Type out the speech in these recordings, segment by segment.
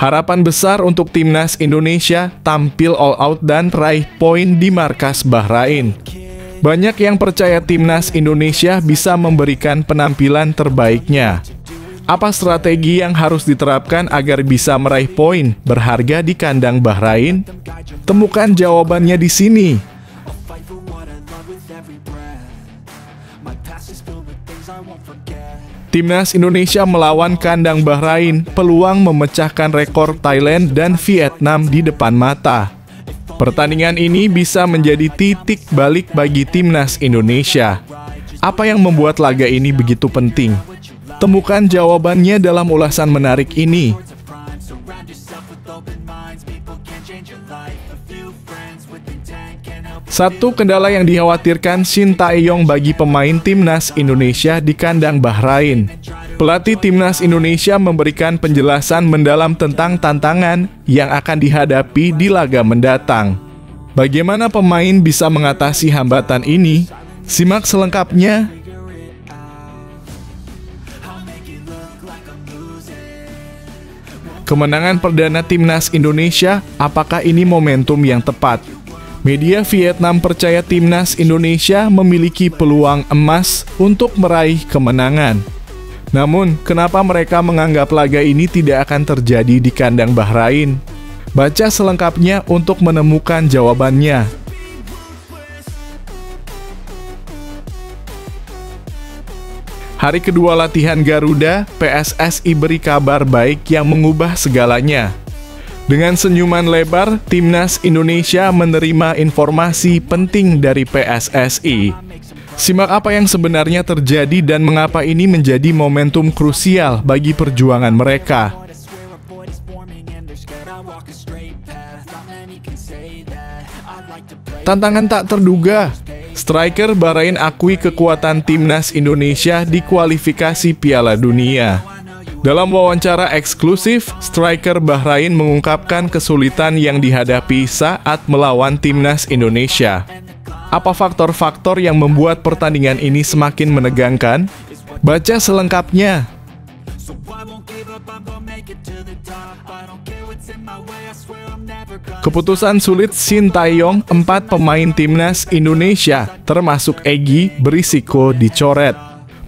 Harapan besar untuk timnas Indonesia tampil all out dan raih poin di markas Bahrain. Banyak yang percaya timnas Indonesia bisa memberikan penampilan terbaiknya. Apa strategi yang harus diterapkan agar bisa meraih poin berharga di kandang Bahrain? Temukan jawabannya di sini. Timnas Indonesia melawan kandang Bahrain, peluang memecahkan rekor Thailand dan Vietnam di depan mata. Pertandingan ini bisa menjadi titik balik bagi timnas Indonesia. Apa yang membuat laga ini begitu penting? Temukan jawabannya dalam ulasan menarik ini. Satu kendala yang dikhawatirkan Shin Tae-yong bagi pemain timnas Indonesia di kandang Bahrain. Pelatih timnas Indonesia memberikan penjelasan mendalam tentang tantangan yang akan dihadapi di laga mendatang. Bagaimana pemain bisa mengatasi hambatan ini? Simak selengkapnya. Kemenangan perdana timnas Indonesia, apakah ini momentum yang tepat? Media Vietnam percaya timnas Indonesia memiliki peluang emas untuk meraih kemenangan. Namun, kenapa mereka menganggap laga ini tidak akan terjadi di kandang Bahrain? Baca selengkapnya untuk menemukan jawabannya. Hari kedua latihan Garuda, PSSI beri kabar baik yang mengubah segalanya. Dengan senyuman lebar, timnas Indonesia menerima informasi penting dari PSSI. Simak apa yang sebenarnya terjadi dan mengapa ini menjadi momentum krusial bagi perjuangan mereka. Tantangan tak terduga. Striker Bahrain akui kekuatan timnas Indonesia di kualifikasi Piala Dunia. Dalam wawancara eksklusif, striker Bahrain mengungkapkan kesulitan yang dihadapi saat melawan timnas Indonesia. Apa faktor-faktor yang membuat pertandingan ini semakin menegangkan? Baca selengkapnya. Keputusan sulit Shin Tae-yong, 4 pemain timnas Indonesia, termasuk Egy, berisiko dicoret.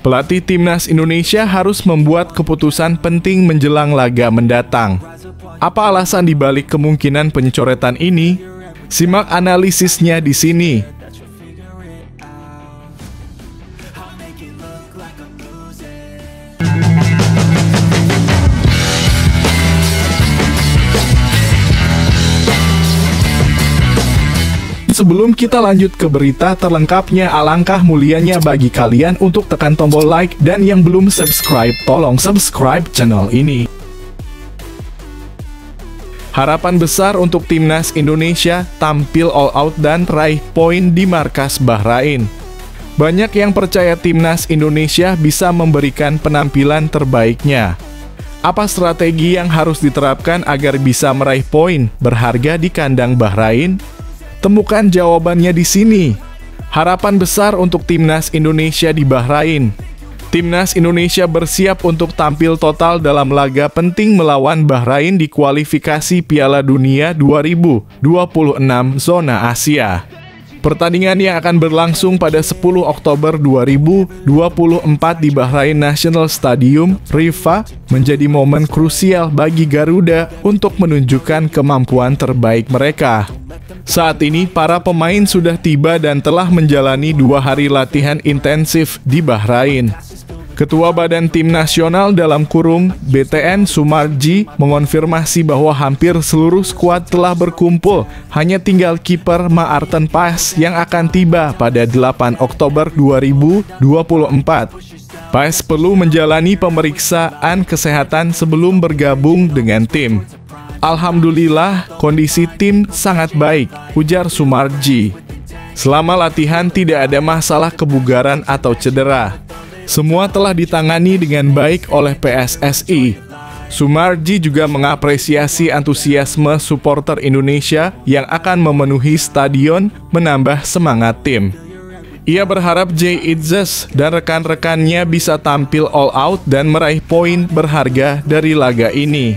Pelatih timnas Indonesia harus membuat keputusan penting menjelang laga mendatang. Apa alasan dibalik kemungkinan pencoretan ini? Simak analisisnya di sini. Sebelum kita lanjut ke berita terlengkapnya, alangkah mulianya bagi kalian untuk tekan tombol like dan yang belum subscribe, tolong subscribe channel ini. Harapan besar untuk timnas Indonesia tampil all out dan raih poin di markas Bahrain. Banyak yang percaya timnas Indonesia bisa memberikan penampilan terbaiknya. Apa strategi yang harus diterapkan agar bisa meraih poin berharga di kandang Bahrain? Temukan jawabannya di sini. Harapan besar untuk timnas Indonesia di Bahrain. Timnas Indonesia bersiap untuk tampil total dalam laga penting melawan Bahrain di kualifikasi Piala Dunia 2026 zona Asia. Pertandingan yang akan berlangsung pada 10 Oktober 2024 di Bahrain National Stadium, Rifa, menjadi momen krusial bagi Garuda untuk menunjukkan kemampuan terbaik mereka. Saat ini, para pemain sudah tiba dan telah menjalani 2 hari latihan intensif di Bahrain. Ketua Badan Tim Nasional (BTN) Sumarji mengonfirmasi bahwa hampir seluruh skuad telah berkumpul, hanya tinggal kiper Maarten Paes yang akan tiba pada 8 Oktober 2024. Paes perlu menjalani pemeriksaan kesehatan sebelum bergabung dengan tim. Alhamdulillah, kondisi tim sangat baik, ujar Sumarji. Selama latihan tidak ada masalah kebugaran atau cedera. Semua telah ditangani dengan baik oleh PSSI. Sumarji juga mengapresiasi antusiasme supporter Indonesia yang akan memenuhi stadion menambah semangat tim. Ia berharap Jay Itzes dan rekan-rekannya bisa tampil all out dan meraih poin berharga dari laga ini.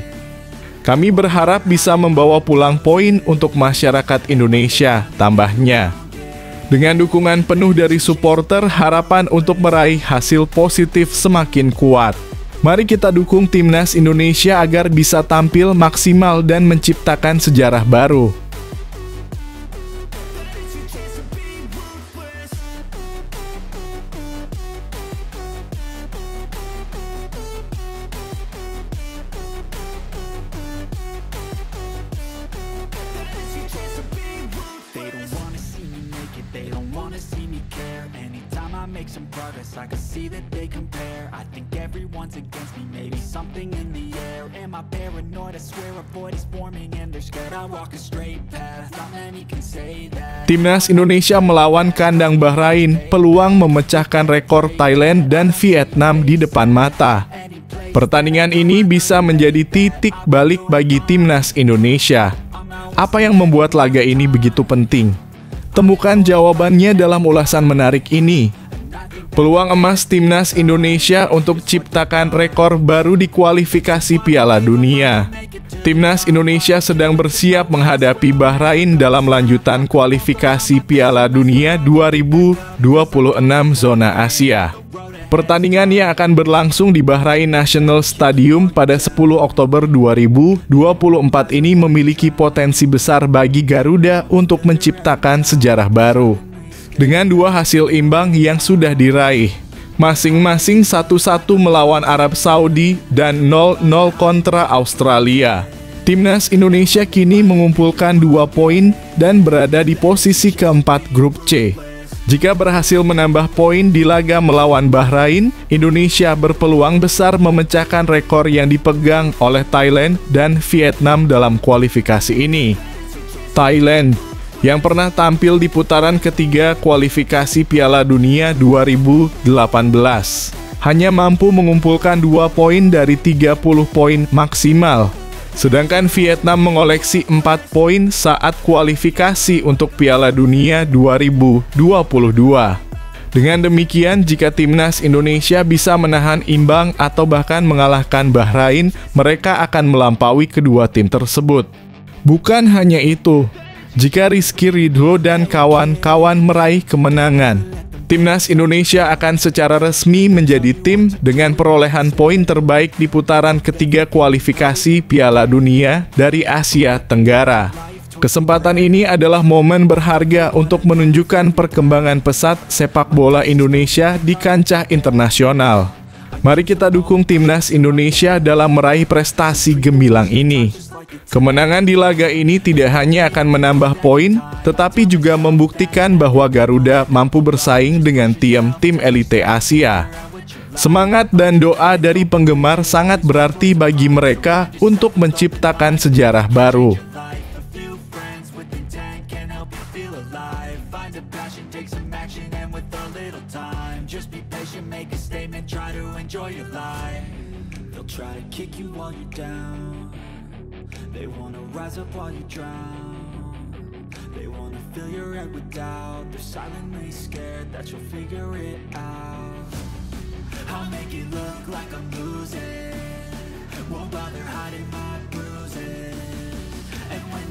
Kami berharap bisa membawa pulang poin untuk masyarakat Indonesia, tambahnya. Dengan dukungan penuh dari supporter, harapan untuk meraih hasil positif semakin kuat. Mari kita dukung timnas Indonesia agar bisa tampil maksimal dan menciptakan sejarah baru. They don't wanna see me care. Anytime I make some progress, I can see that they compare. I think everyone's against me, maybe something in the air. Am I paranoid? I swear a void is forming and they're scared I walk a straight path. Not many can say that. Timnas Indonesia melawan kandang Bahrain, peluang memecahkan rekor Thailand dan Vietnam di depan mata. Pertandingan ini bisa menjadi titik balik bagi timnas Indonesia. Apa yang membuat laga ini begitu penting? Temukan jawabannya dalam ulasan menarik ini. Peluang emas timnas Indonesia untuk ciptakan rekor baru di kualifikasi Piala Dunia. Timnas Indonesia sedang bersiap menghadapi Bahrain dalam lanjutan kualifikasi Piala Dunia 2026 zona Asia. Pertandingan yang akan berlangsung di Bahrain National Stadium pada 10 Oktober 2024 ini memiliki potensi besar bagi Garuda untuk menciptakan sejarah baru. Dengan dua hasil imbang yang sudah diraih, masing-masing 1-1 melawan Arab Saudi dan 0-0 kontra Australia. Timnas Indonesia kini mengumpulkan 2 poin dan berada di posisi keempat grup C. Jika berhasil menambah poin di laga melawan Bahrain, Indonesia berpeluang besar memecahkan rekor yang dipegang oleh Thailand dan Vietnam dalam kualifikasi ini. Thailand, yang pernah tampil di putaran ketiga kualifikasi Piala Dunia 2018, hanya mampu mengumpulkan 2 poin dari 30 poin maksimal. Sedangkan Vietnam mengoleksi 4 poin saat kualifikasi untuk Piala Dunia 2022. Dengan demikian, jika timnas Indonesia bisa menahan imbang atau bahkan mengalahkan Bahrain, mereka akan melampaui kedua tim tersebut. Bukan hanya itu, jika Rizky Ridho dan kawan-kawan meraih kemenangan, timnas Indonesia akan secara resmi menjadi tim dengan perolehan poin terbaik di putaran ketiga kualifikasi Piala Dunia dari Asia Tenggara. Kesempatan ini adalah momen berharga untuk menunjukkan perkembangan pesat sepak bola Indonesia di kancah internasional. Mari kita dukung timnas Indonesia dalam meraih prestasi gemilang ini. Kemenangan di laga ini tidak hanya akan menambah poin, tetapi juga membuktikan bahwa Garuda mampu bersaing dengan tim-tim elite Asia. Semangat dan doa dari penggemar sangat berarti bagi mereka untuk menciptakan sejarah baru. They wanna rise up while you drown. They wanna fill your head with doubt. They're silently scared that you'll figure it out. I'll make it look like I'm losing. Won't bother hiding my bruises.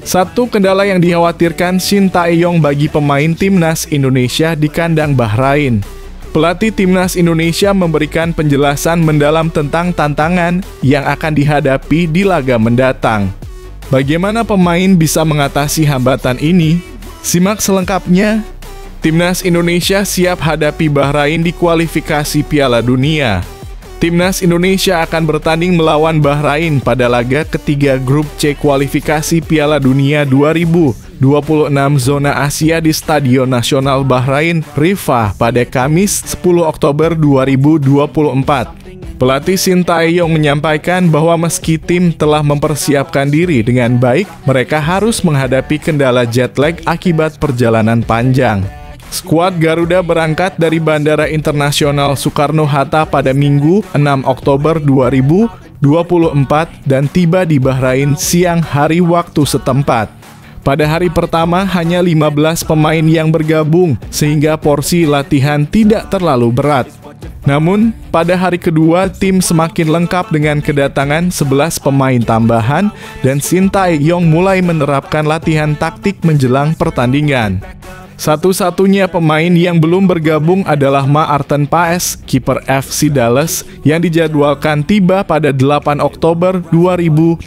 Satu kendala yang dikhawatirkan Shin Tae-yong bagi pemain timnas Indonesia di kandang Bahrain. Pelatih timnas Indonesia memberikan penjelasan mendalam tentang tantangan yang akan dihadapi di laga mendatang. Bagaimana pemain bisa mengatasi hambatan ini? Simak selengkapnya. Timnas Indonesia siap hadapi Bahrain di kualifikasi Piala Dunia. Timnas Indonesia akan bertanding melawan Bahrain pada laga ketiga grup C kualifikasi Piala Dunia 2026 zona Asia di Stadion Nasional Bahrain, Rifah pada Kamis 10 Oktober 2024. Pelatih Shin Tae-yong menyampaikan bahwa meski tim telah mempersiapkan diri dengan baik, mereka harus menghadapi kendala jet lag akibat perjalanan panjang. Skuad Garuda berangkat dari Bandara Internasional Soekarno-Hatta pada Minggu 6 Oktober 2024 dan tiba di Bahrain siang hari waktu setempat. Pada hari pertama hanya 15 pemain yang bergabung sehingga porsi latihan tidak terlalu berat. Namun, pada hari kedua, tim semakin lengkap dengan kedatangan 11 pemain tambahan dan Shin Tae-yong mulai menerapkan latihan taktik menjelang pertandingan. Satu-satunya pemain yang belum bergabung adalah Maarten Paes, kiper FC Dallas, yang dijadwalkan tiba pada 8 Oktober 2024.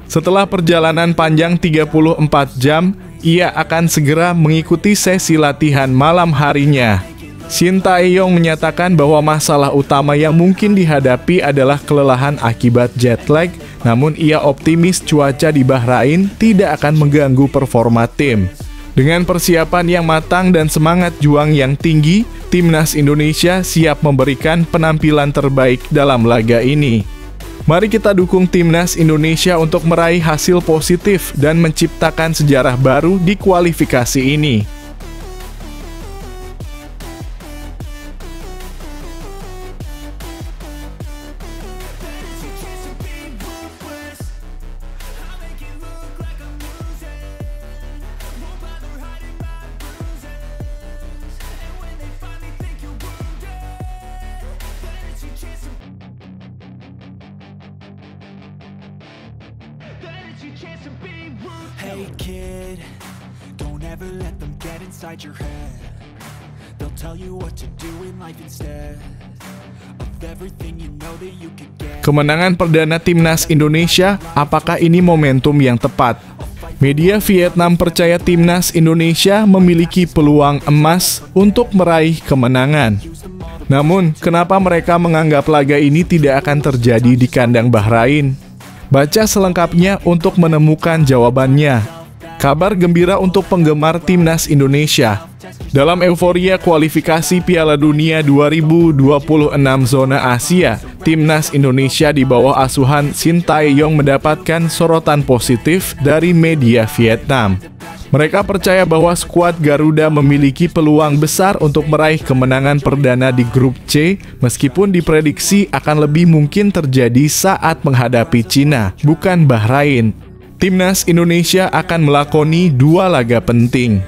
Setelah perjalanan panjang 34 jam, ia akan segera mengikuti sesi latihan malam harinya. Shin Tae-yong menyatakan bahwa masalah utama yang mungkin dihadapi adalah kelelahan akibat jet lag, namun ia optimis cuaca di Bahrain tidak akan mengganggu performa tim. Dengan persiapan yang matang dan semangat juang yang tinggi, Timnas Indonesia siap memberikan penampilan terbaik dalam laga ini. Mari kita dukung Timnas Indonesia untuk meraih hasil positif dan menciptakan sejarah baru di kualifikasi ini. Hey kid, don't ever let them get inside your head. They'll tell you what to do in life instead of everything you know that you could get. Kemenangan perdana Timnas Indonesia, apakah ini momentum yang tepat? Media Vietnam percaya Timnas Indonesia memiliki peluang emas untuk meraih kemenangan. Namun, kenapa mereka menganggap laga ini tidak akan terjadi di kandang Bahrain? Baca selengkapnya untuk menemukan jawabannya. Kabar gembira untuk penggemar Timnas Indonesia. Dalam euforia kualifikasi Piala Dunia 2026 zona Asia, Timnas Indonesia di bawah asuhan Shin Tae-yong mendapatkan sorotan positif dari media Vietnam. Mereka percaya bahwa skuad Garuda memiliki peluang besar untuk meraih kemenangan perdana di grup C, meskipun diprediksi akan lebih mungkin terjadi saat menghadapi Cina, bukan Bahrain. Timnas Indonesia akan melakoni 2 laga penting.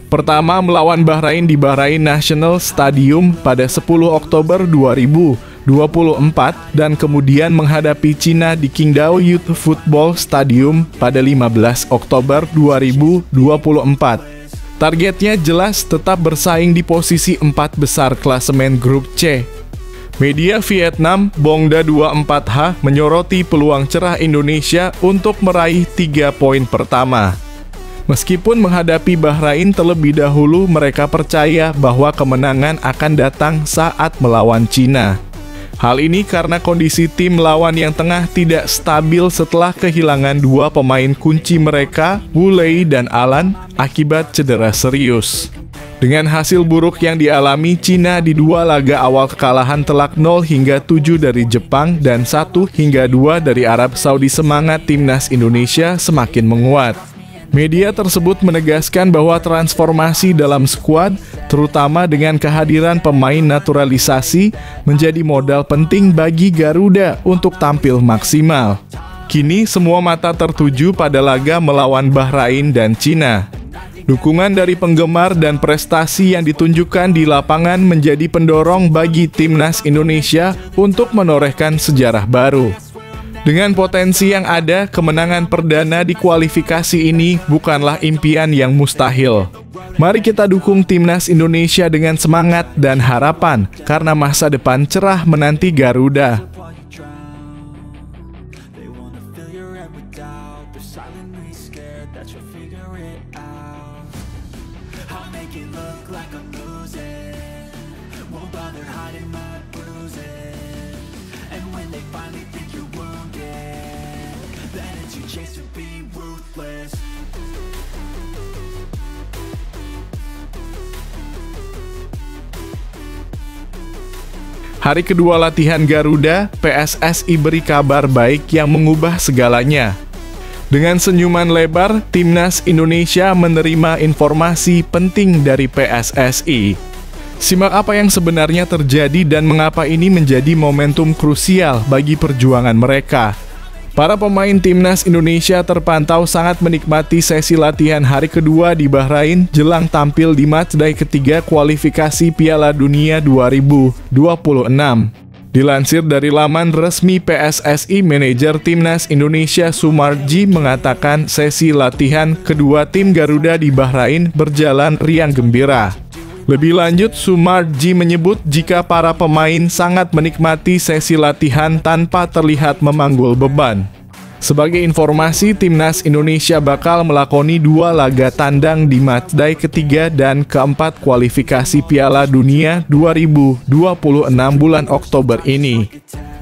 Pertama, melawan Bahrain di Bahrain National Stadium pada 10 Oktober 2024 dan kemudian menghadapi Cina di Qingdao Youth Football Stadium pada 15 Oktober 2024. Targetnya jelas tetap bersaing di posisi 4 besar klasemen grup C. Media Vietnam Bongda 24H menyoroti peluang cerah Indonesia untuk meraih 3 poin pertama. Meskipun menghadapi Bahrain terlebih dahulu, mereka percaya bahwa kemenangan akan datang saat melawan Cina. Hal ini karena kondisi tim lawan yang tengah tidak stabil setelah kehilangan 2 pemain kunci mereka, Wu Lei dan Alan, akibat cedera serius. Dengan hasil buruk yang dialami Cina di 2 laga awal, kekalahan telak 0 hingga 7 dari Jepang dan 1 hingga 2 dari Arab Saudi, semangat Timnas Indonesia semakin menguat. Media tersebut menegaskan bahwa transformasi dalam skuad, terutama dengan kehadiran pemain naturalisasi, menjadi modal penting bagi Garuda untuk tampil maksimal. Kini semua mata tertuju pada laga melawan Bahrain dan Cina. Dukungan dari penggemar dan prestasi yang ditunjukkan di lapangan menjadi pendorong bagi Timnas Indonesia untuk menorehkan sejarah baru. Dengan potensi yang ada, kemenangan perdana di kualifikasi ini bukanlah impian yang mustahil. Mari kita dukung Timnas Indonesia dengan semangat dan harapan, karena masa depan cerah menanti Garuda. Hari kedua latihan Garuda, PSSI beri kabar baik yang mengubah segalanya. Dengan senyuman lebar, Timnas Indonesia menerima informasi penting dari PSSI. Simak apa yang sebenarnya terjadi dan mengapa ini menjadi momentum krusial bagi perjuangan mereka. Para pemain timnas Indonesia terpantau sangat menikmati sesi latihan hari kedua di Bahrain jelang tampil di matchday ketiga kualifikasi Piala Dunia 2026. Dilansir dari laman resmi PSSI, manajer timnas Indonesia Sumarji mengatakan sesi latihan kedua tim Garuda di Bahrain berjalan riang gembira. Lebih lanjut, Sumarji menyebut jika para pemain sangat menikmati sesi latihan tanpa terlihat memanggul beban. Sebagai informasi, timnas Indonesia bakal melakoni 2 laga tandang di matchday ketiga dan keempat kualifikasi Piala Dunia 2026 bulan Oktober ini.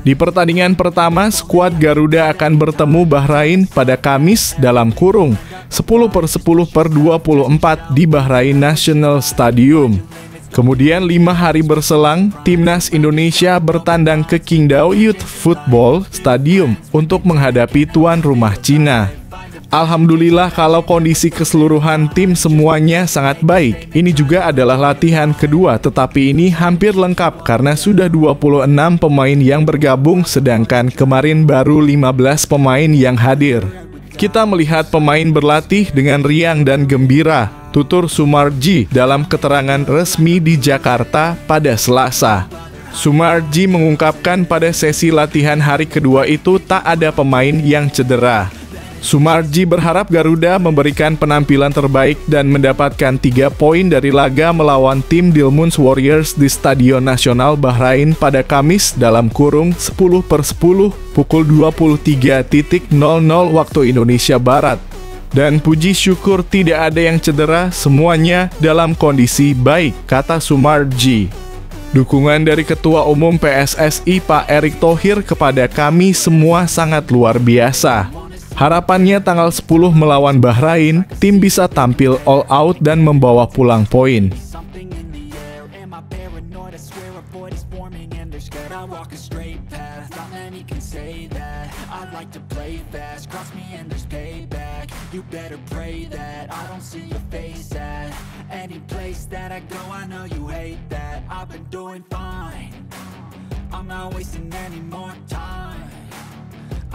Di pertandingan pertama, skuad Garuda akan bertemu Bahrain pada Kamis dalam kurung 10/10/24 di Bahrain National Stadium. Kemudian 5 hari berselang, timnas Indonesia bertandang ke Qingdao Youth Football Stadium untuk menghadapi tuan rumah Cina. Alhamdulillah kalau kondisi keseluruhan tim semuanya sangat baik. Ini juga adalah latihan kedua, tetapi ini hampir lengkap karena sudah 26 pemain yang bergabung, sedangkan kemarin baru 15 pemain yang hadir. Kita melihat pemain berlatih dengan riang dan gembira, tutur Sumarji dalam keterangan resmi di Jakarta pada Selasa. Sumarji mengungkapkan pada sesi latihan hari kedua itu tak ada pemain yang cedera. Sumarji berharap Garuda memberikan penampilan terbaik dan mendapatkan 3 poin dari laga melawan tim Dilmunsh Warriors di Stadion Nasional Bahrain pada Kamis dalam kurung 10/10 pukul 23.00 waktu Indonesia Barat. Dan puji syukur tidak ada yang cedera, semuanya dalam kondisi baik, kata Sumarji. Dukungan dari Ketua Umum PSSI Pak Erick Thohir kepada kami semua sangat luar biasa. Harapannya tanggal 10 melawan Bahrain, tim bisa tampil all out dan membawa pulang poin.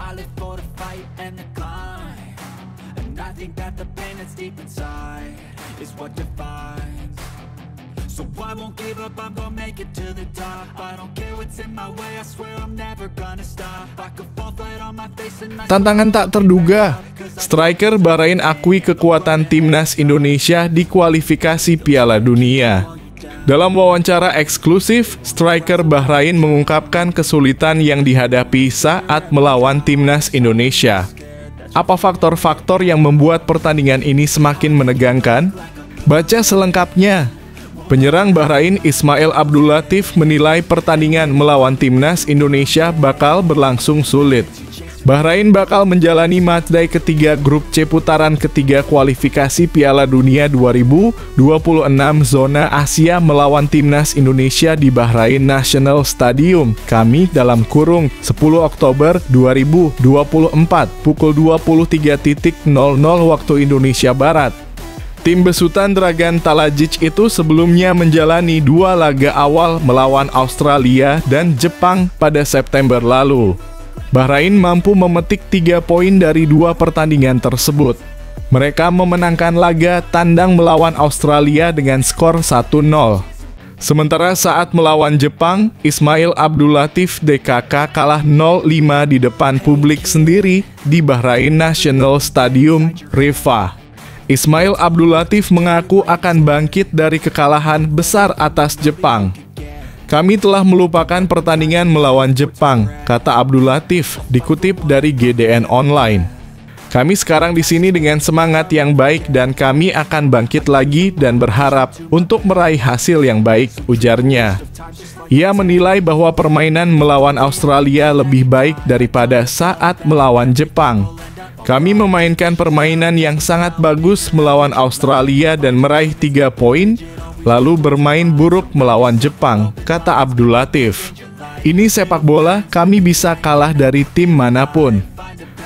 I live for the fight and the climb, and I think that the pain that's deep inside is what defines. So I won't give up, I'm gonna make it to the top. I don't care what's in my way, I swear I'm never gonna stop. I could fall flat on my face and I... Tantangan tak terduga, striker Bahrain akui kekuatan timnas Indonesia di kualifikasi Piala Dunia. Dalam wawancara eksklusif, striker Bahrain mengungkapkan kesulitan yang dihadapi saat melawan timnas Indonesia. Apa faktor-faktor yang membuat pertandingan ini semakin menegangkan? Baca selengkapnya. Penyerang Bahrain Ismail Abdul-Latif menilai pertandingan melawan timnas Indonesia bakal berlangsung sulit. Bahrain bakal menjalani matchday ketiga grup C putaran ketiga kualifikasi Piala Dunia 2026 zona Asia melawan timnas Indonesia di Bahrain National Stadium, Kamis dalam kurung 10 Oktober 2024 pukul 23.00 waktu Indonesia Barat. Tim besutan Dragan Talajic itu sebelumnya menjalani 2 laga awal melawan Australia dan Jepang pada September lalu. Bahrain mampu memetik 3 poin dari 2 pertandingan tersebut. Mereka memenangkan laga tandang melawan Australia dengan skor 1-0. Sementara saat melawan Jepang, Ismail Abdul-Latif DKK kalah 0-5 di depan publik sendiri di Bahrain National Stadium, Rifah. Ismail Abdul-Latif mengaku akan bangkit dari kekalahan besar atas Jepang. Kami telah melupakan pertandingan melawan Jepang, kata Abdul-Latif, dikutip dari GDN Online. Kami sekarang di sini dengan semangat yang baik dan kami akan bangkit lagi dan berharap untuk meraih hasil yang baik, ujarnya. Ia menilai bahwa permainan melawan Australia lebih baik daripada saat melawan Jepang. Kami memainkan permainan yang sangat bagus melawan Australia dan meraih 3 poin, lalu bermain buruk melawan Jepang, kata Abdul-Latif. Ini sepak bola, kami bisa kalah dari tim manapun.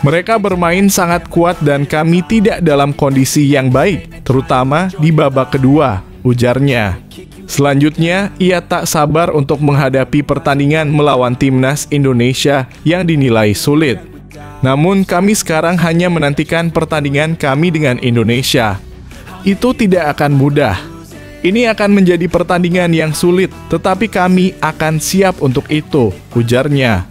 Mereka bermain sangat kuat dan kami tidak dalam kondisi yang baik, terutama di babak kedua, ujarnya. Selanjutnya, ia tak sabar untuk menghadapi pertandingan melawan timnas Indonesia yang dinilai sulit. Namun kami sekarang hanya menantikan pertandingan kami dengan Indonesia. Itu tidak akan mudah. Ini akan menjadi pertandingan yang sulit, tetapi kami akan siap untuk itu, ujarnya.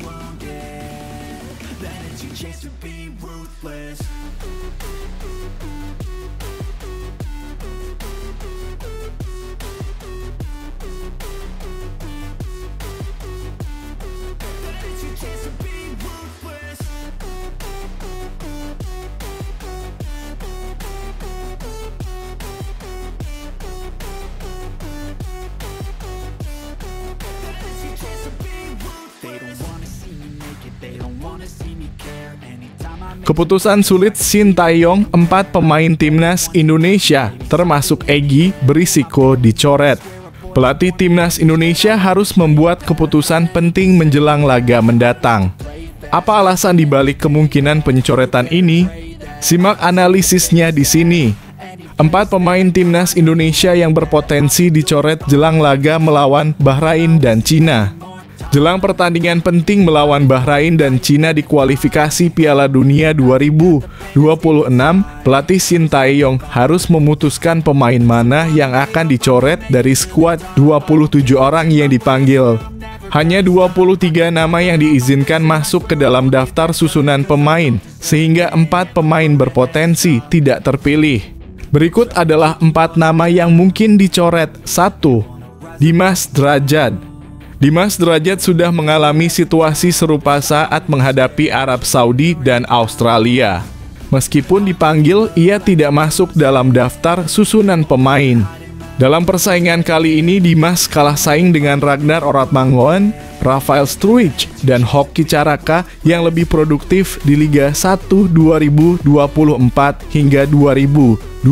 Keputusan sulit Sintayong, 4 pemain timnas Indonesia, termasuk Egy, berisiko dicoret. Pelatih timnas Indonesia harus membuat keputusan penting menjelang laga mendatang. Apa alasan dibalik kemungkinan pencoretan ini? Simak analisisnya di sini. 4 pemain timnas Indonesia yang berpotensi dicoret jelang laga melawan Bahrain dan Cina. Jelang pertandingan penting melawan Bahrain dan Cina di kualifikasi Piala Dunia 2026, pelatih Sintayong harus memutuskan pemain mana yang akan dicoret dari skuad 27 orang yang dipanggil. Hanya 23 nama yang diizinkan masuk ke dalam daftar susunan pemain, sehingga 4 pemain berpotensi tidak terpilih. Berikut adalah 4 nama yang mungkin dicoret. 1. Dimas Drajat. Dimas Drajat sudah mengalami situasi serupa saat menghadapi Arab Saudi dan Australia. Meskipun dipanggil, ia tidak masuk dalam daftar susunan pemain. Dalam persaingan kali ini, Dimas kalah saing dengan Ragnar Oratmangoen, Rafael Struijk, dan Hoki Caraka yang lebih produktif di Liga 1 2024 hingga 2025.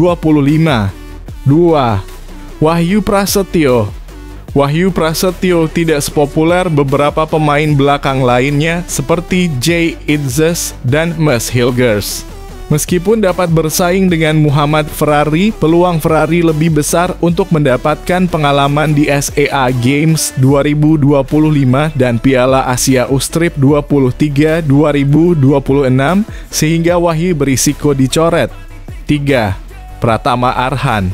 2. Wahyu Prasetyo. Wahyu Prasetyo tidak sepopuler beberapa pemain belakang lainnya seperti Jay Itzes dan Mas Hilgers. Meskipun dapat bersaing dengan Muhammad Ferrari, peluang Ferrari lebih besar untuk mendapatkan pengalaman di SEA Games 2025 dan Piala Asia U-Strip 23 2026, sehingga Wahyu berisiko dicoret. 3. Pratama Arhan.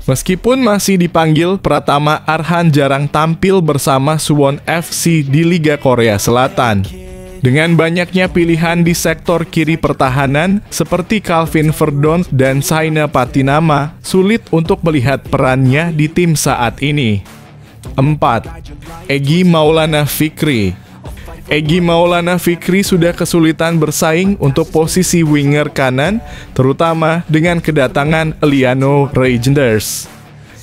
Meskipun masih dipanggil, Pratama Arhan jarang tampil bersama Suwon FC di Liga Korea Selatan. Dengan banyaknya pilihan di sektor kiri pertahanan seperti Calvin Verdonk dan Saina Patinama, sulit untuk melihat perannya di tim saat ini. 4. Egy Maulana Fikri. Egy Maulana Fikri sudah kesulitan bersaing untuk posisi winger kanan, terutama dengan kedatangan Eliano Reijnders.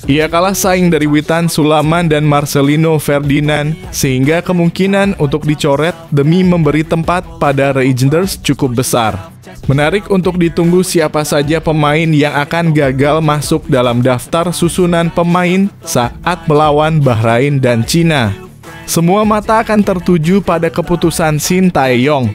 Ia kalah saing dari Witan Sulaiman dan Marcelino Ferdinand, sehingga kemungkinan untuk dicoret demi memberi tempat pada Reijnders cukup besar. Menarik untuk ditunggu siapa saja pemain yang akan gagal masuk dalam daftar susunan pemain saat melawan Bahrain dan Cina. Semua mata akan tertuju pada keputusan Sintayong.